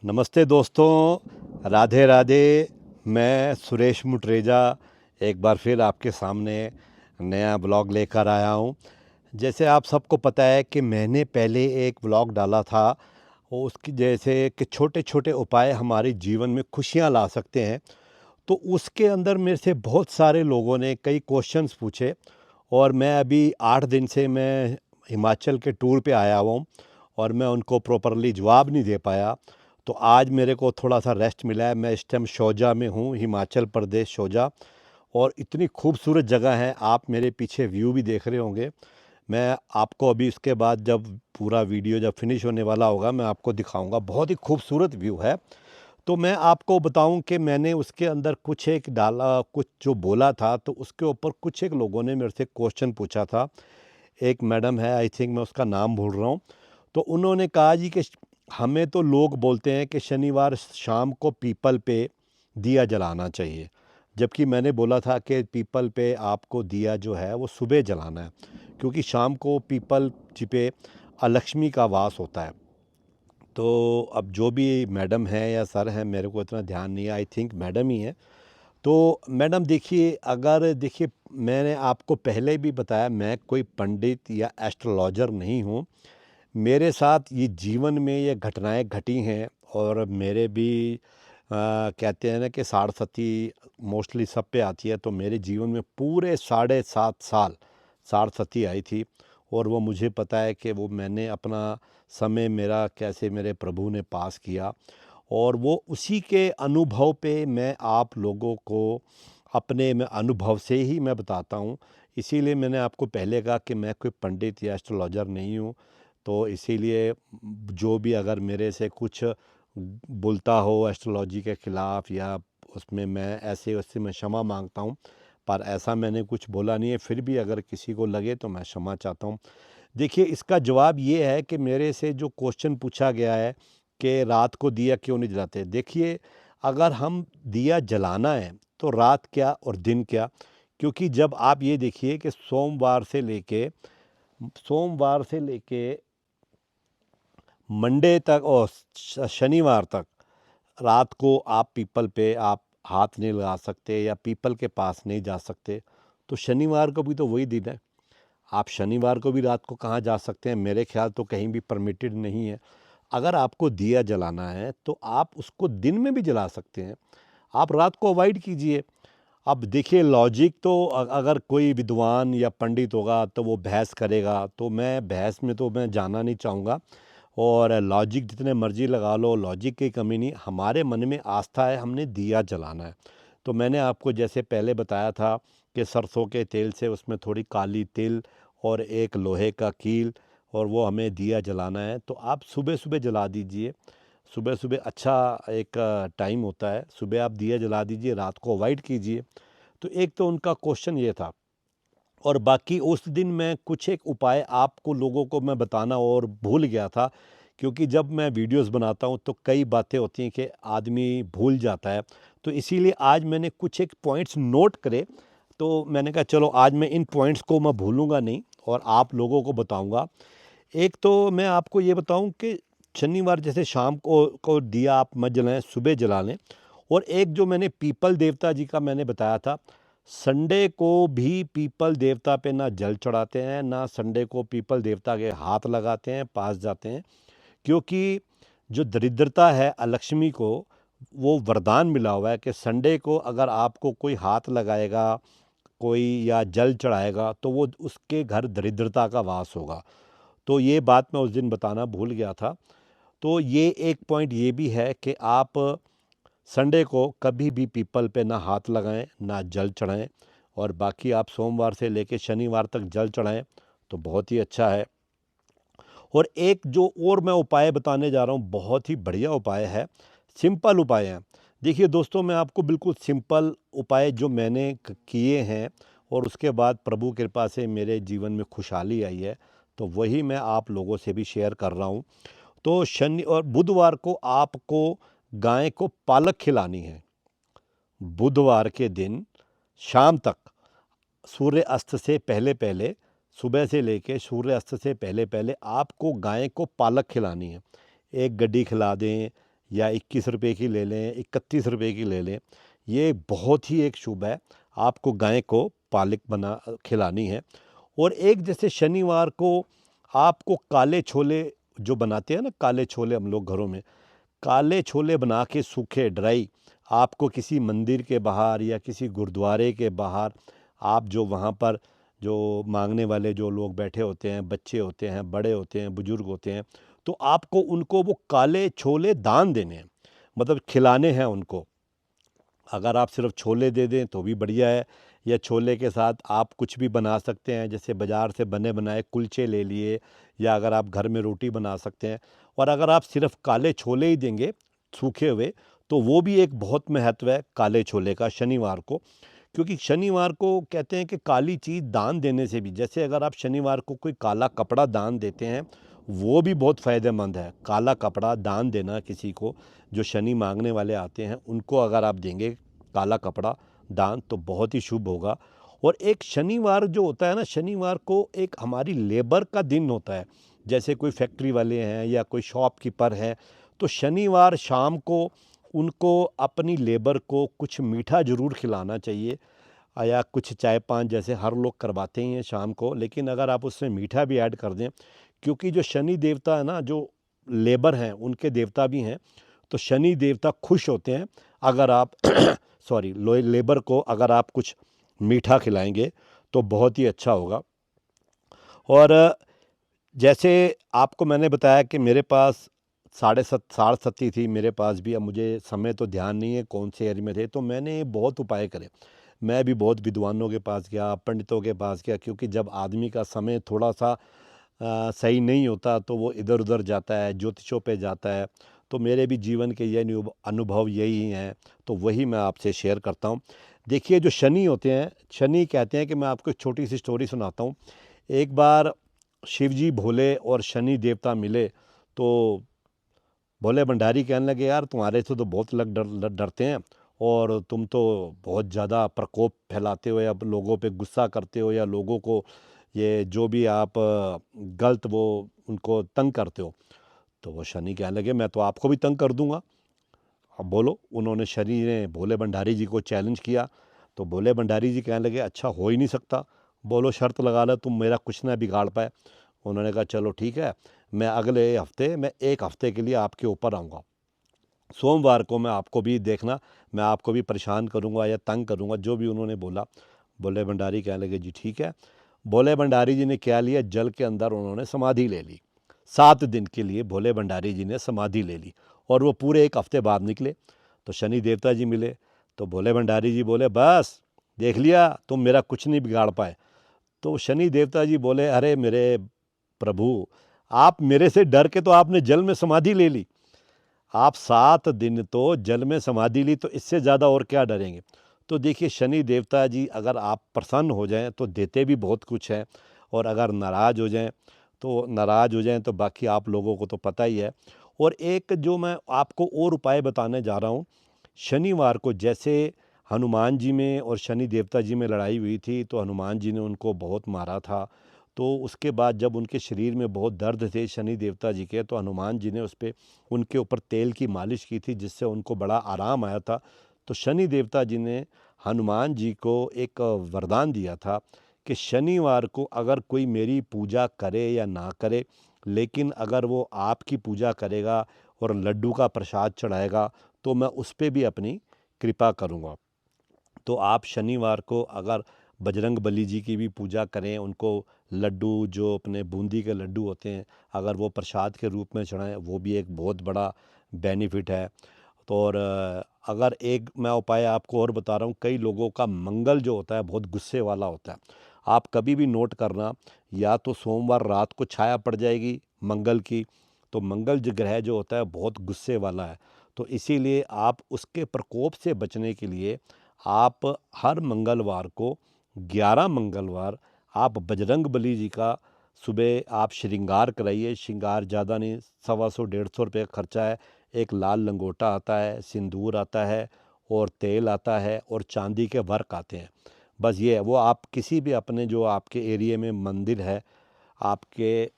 नमस्ते दोस्तों, राधे राधे। मैं सुरेश मुटरेजा एक बार फिर आपके सामने नया ब्लॉग लेकर आया हूँ। जैसे आप सबको पता है कि मैंने पहले एक ब्लॉग डाला था, वो उसकी जैसे कि छोटे छोटे उपाय हमारे जीवन में खुशियाँ ला सकते हैं। तो उसके अंदर मेरे से बहुत सारे लोगों ने कई क्वेश्चंस पूछे और मैं अभी 8 दिन से मैं हिमाचल के टूर पे आया हुआ हूँ और मैं उनको प्रॉपरली जवाब नहीं दे पाया। तो आज मेरे को थोड़ा-सा रेस्ट मिला है। मैं इस टाइम शोजा में हूँ, हिमाचल प्रदेश शोजा, और इतनी खूबसूरत जगह है। आप मेरे पीछे व्यू भी देख रहे होंगे। मैं आपको अभी इसके बाद जब पूरा वीडियो जब फिनिश होने वाला होगा, मैं आपको दिखाऊँगा। बहुत ही खूबसूरत व्यू है। तो मैं आपको बताऊं कि मैंने उसके अंदर कुछ एक डाला, कुछ जो बोला था, तो उसके ऊपर कुछ एक लोगों ने मेरे से क्वेश्चन पूछा था। एक मैडम है, आई थिंक मैं उसका नाम भूल रहा हूँ। तो उन्होंने कहा जी कि हमें तो लोग बोलते हैं कि शनिवार शाम को पीपल पे दिया जलाना चाहिए, जबकि मैंने बोला था कि पीपल पे आपको दिया जो है वो सुबह जलाना है, क्योंकि शाम को पीपल जी पे अलक्ष्मी का वास होता है। तो अब जो भी मैडम हैं या सर हैं, मेरे को इतना ध्यान नहीं है, आई थिंक मैडम ही है। तो मैडम देखिए, अगर देखिए, मैंने आपको पहले भी बताया, मैं कोई पंडित या एस्ट्रोलॉजर नहीं हूँ। मेरे साथ ये जीवन में ये घटनाएं घटी हैं और मेरे भी कहते हैं ना कि साढ़ सती मोस्टली सब पे आती है। तो मेरे जीवन में पूरे 7.5 साल साढ़ सती आई थी, और वो मुझे पता है कि वो मैंने अपना समय मेरा कैसे मेरे प्रभु ने पास किया, और वो उसी के अनुभव पे मैं आप लोगों को अपने मैं अनुभव से ही मैं बताता हूँ। इसीलिए मैंने आपको पहले कहा कि मैं कोई पंडित या एस्ट्रोलॉजर नहीं हूँ। तो इसीलिए जो भी अगर मेरे से कुछ बोलता हो एस्ट्रोलॉजी के ख़िलाफ़ या उसमें, मैं ऐसे उससे मैं क्षमा मांगता हूँ। पर ऐसा मैंने कुछ बोला नहीं है। फिर भी अगर किसी को लगे तो मैं क्षमा चाहता हूँ। देखिए, इसका जवाब ये है कि मेरे से जो क्वेश्चन पूछा गया है कि रात को दिया क्यों नहीं जलाते। देखिए, अगर हम दिया जलाना है तो रात क्या और दिन क्या, क्योंकि जब आप ये देखिए कि सोमवार से लेके मंडे तक और शनिवार तक रात को आप पीपल पे आप हाथ नहीं लगा सकते या पीपल के पास नहीं जा सकते। तो शनिवार को भी तो वही दिन है। आप शनिवार को भी रात को कहाँ जा सकते हैं? मेरे ख्याल तो कहीं भी परमिटेड नहीं है। अगर आपको दिया जलाना है तो आप उसको दिन में भी जला सकते हैं। आप रात को अवॉइड कीजिए। अब देखिए, लॉजिक तो अगर कोई विद्वान या पंडित होगा तो वो बहस करेगा, तो मैं बहस में तो मैं जाना नहीं चाहूँगा। और लॉजिक जितने मर्जी लगा लो, लॉजिक की कमी नहीं। हमारे मन में आस्था है, हमने दिया जलाना है। तो मैंने आपको जैसे पहले बताया था कि सरसों के तेल से उसमें थोड़ी काली तिल और एक लोहे का कील, और वो हमें दिया जलाना है। तो आप सुबह सुबह जला दीजिए। सुबह सुबह अच्छा एक टाइम होता है। सुबह आप दिया जला दीजिए, रात को अवॉइड कीजिए। तो एक तो उनका क्वेश्चन ये था। और बाकी उस दिन मैं कुछ एक उपाय आपको लोगों को मैं बताना और भूल गया था, क्योंकि जब मैं वीडियोस बनाता हूं तो कई बातें होती हैं कि आदमी भूल जाता है। तो इसीलिए आज मैंने कुछ एक पॉइंट्स नोट करे। तो मैंने कहा चलो आज मैं इन पॉइंट्स को मैं भूलूंगा नहीं और आप लोगों को बताऊंगा। एक तो मैं आपको ये बताऊं कि शनिवार जैसे शाम को दिया आप मत जलाएं, सुबह जला लें। और एक जो मैंने पीपल देवता जी का मैंने बताया था, संडे को भी पीपल देवता पे ना जल चढ़ाते हैं, ना संडे को पीपल देवता के हाथ लगाते हैं, पास जाते हैं। क्योंकि जो दरिद्रता है अलक्ष्मी को, वो वरदान मिला हुआ है कि संडे को अगर आपको कोई हाथ लगाएगा, कोई या जल चढ़ाएगा, तो वो उसके घर दरिद्रता का वास होगा। तो ये बात मैं उस दिन बताना भूल गया था। तो ये एक पॉइंट ये भी है कि आप संडे को कभी भी पीपल पे ना हाथ लगाएं, ना जल चढ़ाएं। और बाकी आप सोमवार से लेकर शनिवार तक जल चढ़ाएं तो बहुत ही अच्छा है। और एक जो और मैं उपाय बताने जा रहा हूँ, बहुत ही बढ़िया उपाय है, सिंपल उपाय है। देखिए दोस्तों, मैं आपको बिल्कुल सिंपल उपाय जो मैंने किए हैं और उसके बाद प्रभु कृपा से मेरे जीवन में खुशहाली आई है, तो वही मैं आप लोगों से भी शेयर कर रहा हूँ। तो शनि और बुधवार को आपको गाय को पालक खिलानी है। बुधवार के दिन शाम तक, सूर्य अस्त से पहले पहले, सुबह से लेके सूर्य अस्त से पहले पहले आपको गाय को पालक खिलानी है। एक गड्डी खिला दें या 21 रुपए की ले लें, 31 रुपए की ले लें, ये बहुत ही एक शुभ है। आपको गाय को पालक बना खिलानी है। और एक जैसे शनिवार को आपको काले छोले जो बनाते हैं ना, काले छोले हम लोग घरों में, काले छोले बना के सूखे ड्राई, आपको किसी मंदिर के बाहर या किसी गुरुद्वारे के बाहर, आप जो वहाँ पर जो मांगने वाले जो लोग बैठे होते हैं, बच्चे होते हैं, बड़े होते हैं, बुजुर्ग होते हैं, तो आपको उनको वो काले छोले दान देने हैं, मतलब खिलाने हैं उनको। अगर आप सिर्फ छोले दे दें तो भी बढ़िया है, या छोले के साथ आप कुछ भी बना सकते हैं, जैसे बाज़ार से बने बनाए कुलचे ले लिए, या अगर आप घर में रोटी बना सकते हैं। और अगर आप सिर्फ काले छोले ही देंगे सूखे हुए, तो वो भी एक बहुत महत्व है काले छोले का शनिवार को। क्योंकि शनिवार को कहते हैं कि काली चीज़ दान देने से भी, जैसे अगर आप शनिवार को कोई काला कपड़ा दान देते हैं, वो भी बहुत फ़ायदेमंद है। काला कपड़ा दान देना किसी को, जो शनि मांगने वाले आते हैं उनको अगर आप देंगे काला कपड़ा दान, तो बहुत ही शुभ होगा। और एक शनिवार जो होता है ना, शनिवार को एक हमारी लेबर का दिन होता है। जैसे कोई फैक्ट्री वाले हैं या कोई शॉपकीपर है, तो शनिवार शाम को उनको अपनी लेबर को कुछ मीठा ज़रूर खिलाना चाहिए, या कुछ चाय पान जैसे हर लोग करवाते ही हैं शाम को, लेकिन अगर आप उसमें मीठा भी ऐड कर दें, क्योंकि जो शनि देवता है ना, जो लेबर हैं उनके देवता भी हैं, तो शनि देवता खुश होते हैं अगर आप सॉरी लेबर को अगर आप कुछ मीठा खिलाएंगे, तो बहुत ही अच्छा होगा। और जैसे आपको मैंने बताया कि मेरे पास 7.5 थी मेरे पास भी, अब मुझे समय तो ध्यान नहीं है कौन से एरिया में थे, तो मैंने बहुत उपाय करे। मैं भी बहुत विद्वानों के पास गया, पंडितों के पास गया, क्योंकि जब आदमी का समय थोड़ा सा सही नहीं होता तो वो इधर उधर जाता है, ज्योतिषों पे जाता है। तो मेरे भी जीवन के ये अनुभव यही हैं, तो वही मैं आपसे शेयर करता हूँ। देखिए जो शनि होते हैं, शनि कहते हैं कि मैं आपको एक छोटी सी स्टोरी सुनाता हूँ। एक बार शिव जी भोले और शनि देवता मिले, तो भोले भंडारी कहने लगे, यार तुम्हारे से तो बहुत लोग डरते हैं, और तुम तो बहुत ज़्यादा प्रकोप फैलाते हो, या लोगों पे गुस्सा करते हो, या लोगों को ये जो भी आप गलत वो उनको तंग करते हो। तो वो शनि कहने लगे, मैं तो आपको भी तंग कर दूंगा, अब बोलो। उन्होंने शनि ने भोले भंडारी जी को चैलेंज किया। तो भोले भंडारी जी कहने लगे, अच्छा हो ही नहीं सकता, बोलो शर्त लगा लो तुम मेरा कुछ ना बिगाड़ पाए। उन्होंने कहा चलो ठीक है, मैं अगले हफ्ते, मैं 1 हफ्ते के लिए आपके ऊपर आऊँगा, सोमवार को मैं आपको भी देखना, मैं आपको भी परेशान करूँगा या तंग करूँगा, जो भी उन्होंने बोला। भोले भंडारी कहने लगे जी ठीक है। भोले भंडारी जी ने क्या लिया, जल के अंदर उन्होंने समाधि ले ली। 7 दिन के लिए भोले भंडारी जी ने समाधि ले ली, और वो पूरे 1 हफ्ते बाद निकले। तो शनि देवता जी मिले, तो भोले भंडारी जी बोले, बस देख लिया, तुम मेरा कुछ नहीं बिगाड़ पाए। तो शनि देवता जी बोले, अरे मेरे प्रभु, आप मेरे से डर के तो आपने जल में समाधि ले ली, आप 7 दिन तो जल में समाधि ली, तो इससे ज़्यादा और क्या डरेंगे। तो देखिए शनि देवता जी अगर आप प्रसन्न हो जाएं तो देते भी बहुत कुछ है, और अगर नाराज़ हो जाएं तो बाकी आप लोगों को तो पता ही है। और एक जो मैं आपको और उपाय बताने जा रहा हूँ, शनिवार को जैसे हनुमान जी में और शनि देवता जी में लड़ाई हुई थी, तो हनुमान जी ने उनको बहुत मारा था। तो उसके बाद जब उनके शरीर में बहुत दर्द थे शनि देवता जी के, तो हनुमान जी ने उस पे उनके ऊपर तेल की मालिश की थी, जिससे उनको बड़ा आराम आया था। तो शनि देवता जी ने हनुमान जी को एक वरदान दिया था कि शनिवार को अगर कोई मेरी पूजा करे या ना करे, लेकिन अगर वो आपकी पूजा करेगा और लड्डू का प्रसाद चढ़ाएगा, तो मैं उस पे भी अपनी कृपा करूँगा। तो आप शनिवार को अगर बजरंग बली जी की भी पूजा करें, उनको लड्डू जो अपने बूंदी के लड्डू होते हैं, अगर वो प्रसाद के रूप में चढ़ाएं, वो भी एक बहुत बड़ा बेनिफिट है। तो और अगर एक मैं उपाय आपको और बता रहा हूँ, कई लोगों का मंगल जो होता है बहुत गुस्से वाला होता है। आप कभी भी नोट करना, या तो सोमवार रात को छाया पड़ जाएगी मंगल की, तो मंगल जो ग्रह जो होता है बहुत गुस्से वाला है। तो इसीलिए आप उसके प्रकोप से बचने के लिए आप हर मंगलवार को, 11 मंगलवार, आप बजरंग बली जी का सुबह आप श्रृंगार कराइए। श्रृंगार ज़्यादा नहीं, 125 150 रुपये का खर्चा है। एक लाल लंगोटा आता है, सिंदूर आता है, और तेल आता है, और चांदी के वर्क आते हैं। बस ये है, वो आप किसी भी अपने जो आपके एरिया में मंदिर है, आपके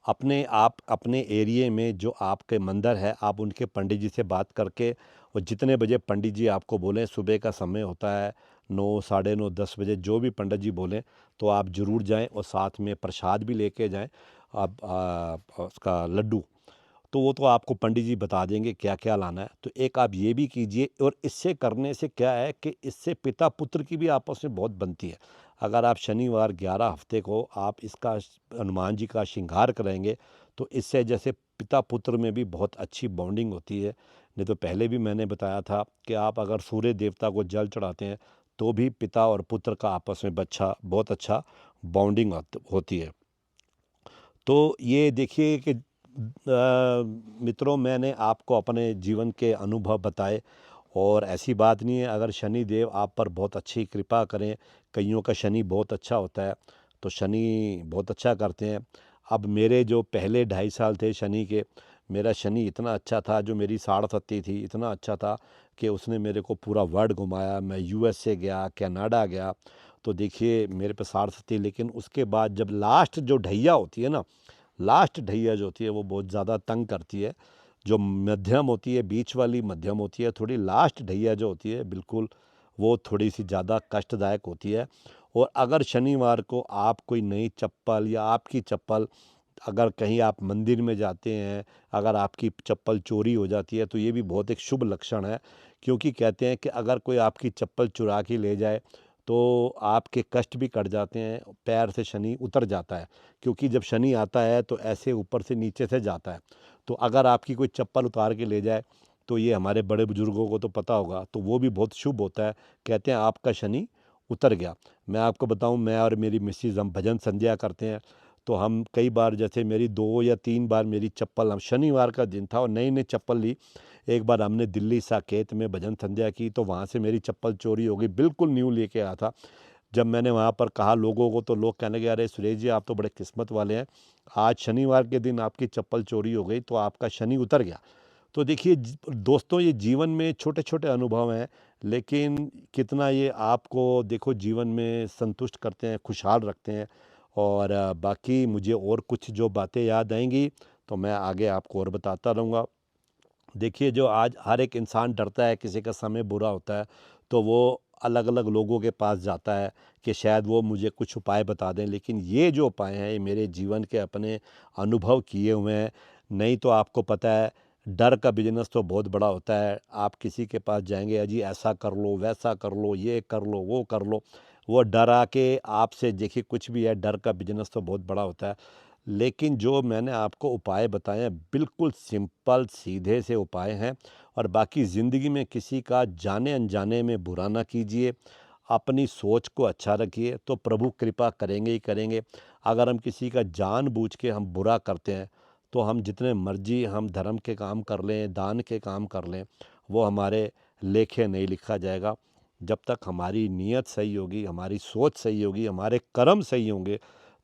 अपने आप अपने एरिए में जो आपके मंदिर है, आप उनके पंडित जी से बात करके, और जितने बजे पंडित जी आपको बोलें, सुबह का समय होता है 9, साढ़े 9, 10 बजे, जो भी पंडित जी बोलें तो आप ज़रूर जाएं, और साथ में प्रसाद भी लेके जाएं। आप उसका लड्डू, तो वो तो आपको पंडित जी बता देंगे क्या क्या लाना है। तो एक आप ये भी कीजिए, और इससे करने से क्या है कि इससे पिता पुत्र की भी आपस में बहुत बनती है। अगर आप शनिवार 11 हफ्ते को आप इसका हनुमान जी का श्रृंगार करेंगे, तो इससे जैसे पिता पुत्र में भी बहुत अच्छी बॉन्डिंग होती है। नहीं तो पहले भी मैंने बताया था कि आप अगर सूर्य देवता को जल चढ़ाते हैं तो भी पिता और पुत्र का आपस में बहुत अच्छा बॉन्डिंग होती है। तो ये देखिए कि मित्रों, मैंने आपको अपने जीवन के अनुभव बताए, और ऐसी बात नहीं है, अगर शनि देव आप पर बहुत अच्छी कृपा करें, कईयों का शनि बहुत अच्छा होता है, तो शनि बहुत अच्छा करते हैं। अब मेरे जो पहले 2.5 साल थे शनि के, मेरा शनि इतना अच्छा था, जो मेरी साढ़े थी, इतना अच्छा था कि उसने मेरे को पूरा वर्ल्ड घुमाया। मैं यूएसए गया, कनाडा गया, तो देखिए मेरे पे साढ़े, लेकिन उसके बाद जब लास्ट जो ढैया होती है ना, लास्ट ढैया जो होती है वो बहुत ज़्यादा तंग करती है। जो मध्यम होती है, बीच वाली मध्यम होती है, थोड़ी लास्ट ढैया जो होती है बिल्कुल, वो थोड़ी सी ज़्यादा कष्टदायक होती है। और अगर शनिवार को आप कोई नई चप्पल, या आपकी चप्पल, अगर कहीं आप मंदिर में जाते हैं, अगर आपकी चप्पल चोरी हो जाती है, तो ये भी बहुत एक शुभ लक्षण है। क्योंकि कहते हैं कि अगर कोई आपकी चप्पल चुरा के ले जाए तो आपके कष्ट भी कट जाते हैं, पैर से शनि उतर जाता है। क्योंकि जब शनि आता है तो ऐसे ऊपर से नीचे से जाता है। तो अगर आपकी कोई चप्पल उतार के ले जाए, तो ये हमारे बड़े बुजुर्गों को तो पता होगा, तो वो भी बहुत शुभ होता है। कहते हैं आपका शनि उतर गया। मैं आपको बताऊं, मैं और मेरी मिसेज़ हम भजन संध्या करते हैं, तो हम कई बार, जैसे मेरी 2 या 3 बार मेरी चप्पल, हम शनिवार का दिन था और नई नई चप्पल ली। एक बार हमने दिल्ली साकेत में भजन संध्या की, तो वहाँ से मेरी चप्पल चोरी हो गई, बिल्कुल न्यू लेके आया था। जब मैंने वहाँ पर कहा लोगों को, तो लोग कहने लगे, अरे सुरेश जी, आप तो बड़े किस्मत वाले हैं, आज शनिवार के दिन आपकी चप्पल चोरी हो गई, तो आपका शनि उतर गया। तो देखिए दोस्तों, ये जीवन में छोटे छोटे अनुभव हैं, लेकिन कितना ये आपको देखो जीवन में संतुष्ट करते हैं, खुशहाल रखते हैं। और बाकी मुझे और कुछ जो बातें याद आएंगी तो मैं आगे आपको और बताता रहूँगा। देखिए, जो आज हर एक इंसान डरता है, किसी का समय बुरा होता है तो वो अलग अलग लोगों के पास जाता है कि शायद वो मुझे कुछ उपाय बता दें, लेकिन ये जो उपाय हैं ये मेरे जीवन के अपने अनुभव किए हुए हैं। नहीं तो आपको पता है, डर का बिजनेस तो बहुत बड़ा होता है। आप किसी के पास जाएंगे, अजी ऐसा कर लो, वैसा कर लो, ये कर लो, वो कर लो, वो डरा के आपसे, देखिए कुछ भी है, डर का बिजनेस तो बहुत बड़ा होता है। लेकिन जो मैंने आपको उपाय बताए हैं, बिल्कुल सिंपल सीधे से उपाय हैं। और बाकी ज़िंदगी में किसी का जाने अनजाने में बुरा ना कीजिए, अपनी सोच को अच्छा रखिए, तो प्रभु कृपा करेंगे ही करेंगे। अगर हम किसी का जानबूझ के हम बुरा करते हैं, तो हम जितने मर्जी हम धर्म के काम कर लें, दान के काम कर लें, वो हमारे लेखे नहीं लिखा जाएगा। जब तक हमारी नीयत सही होगी, हमारी सोच सही होगी, हमारे कर्म सही होंगे,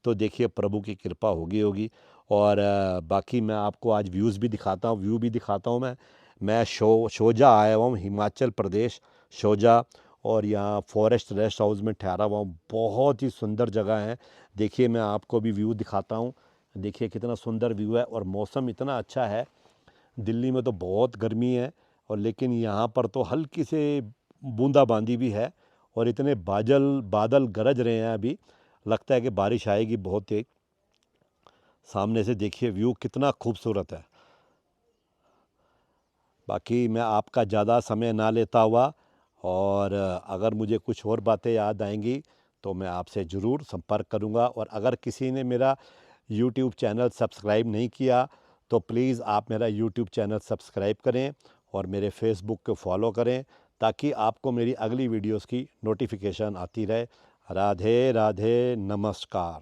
तो देखिए प्रभु की कृपा होगी होगी। और बाकी मैं आपको आज व्यू भी दिखाता हूँ। मैं शोजा आया हुआ हूँ, हिमाचल प्रदेश, शोजा। और यहाँ फॉरेस्ट रेस्ट हाउस में ठहरा हुआ हूँ, बहुत ही सुंदर जगह है। देखिए मैं आपको भी व्यू दिखाता हूँ, देखिए कितना सुंदर व्यू है, और मौसम इतना अच्छा है। दिल्ली में तो बहुत गर्मी है, और लेकिन यहाँ पर तो हल्की से बूंदाबांदी भी है, और इतने बादल गरज रहे हैं अभी, लगता है कि बारिश आएगी बहुत तेज। सामने से देखिए व्यू कितना खूबसूरत है। बाकी मैं आपका ज़्यादा समय ना लेता हुआ, और अगर मुझे कुछ और बातें याद आएंगी तो मैं आपसे ज़रूर संपर्क करूंगा। और अगर किसी ने मेरा यूट्यूब चैनल सब्सक्राइब नहीं किया, तो प्लीज़ आप मेरा यूट्यूब चैनल सब्सक्राइब करें, और मेरे फेसबुक को फॉलो करें, ताकि आपको मेरी अगली वीडियोस की नोटिफिकेशन आती रहे। राधे राधे, नमस्कार।